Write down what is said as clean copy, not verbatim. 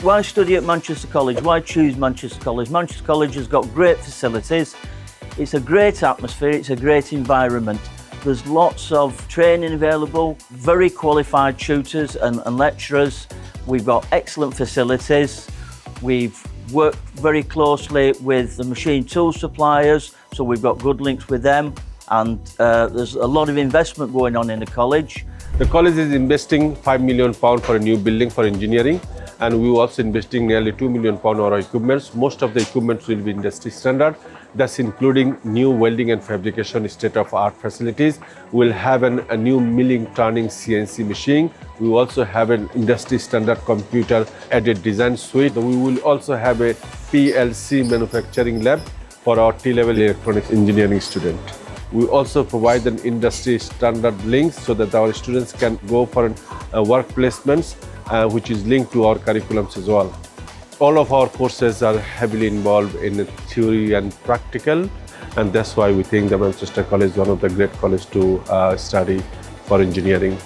Why study at Manchester College? Why choose Manchester College? Manchester College has got great facilities. It's a great atmosphere. It's a great environment. There's lots of training available, very qualified tutors and lecturers. We've got excellent facilities. We've worked very closely with the machine tool suppliers, so we've got good links with them. And there's a lot of investment going on in the college. The college is investing £5 million for a new building for engineering, and we are also investing nearly £2 million on our equipments. Most of the equipment will be industry standard. That's including new welding and fabrication state-of-art facilities. We'll have a new milling, turning CNC machine. We will also have an industry standard computer-aided design suite. We will also have a PLC manufacturing lab for our T-level electronics engineering student. We also provide an industry standard links so that our students can go for work placements, which is linked to our curriculums as well. All of our courses are heavily involved in theory and practical, and that's why we think that Manchester College is one of the great colleges to study for engineering.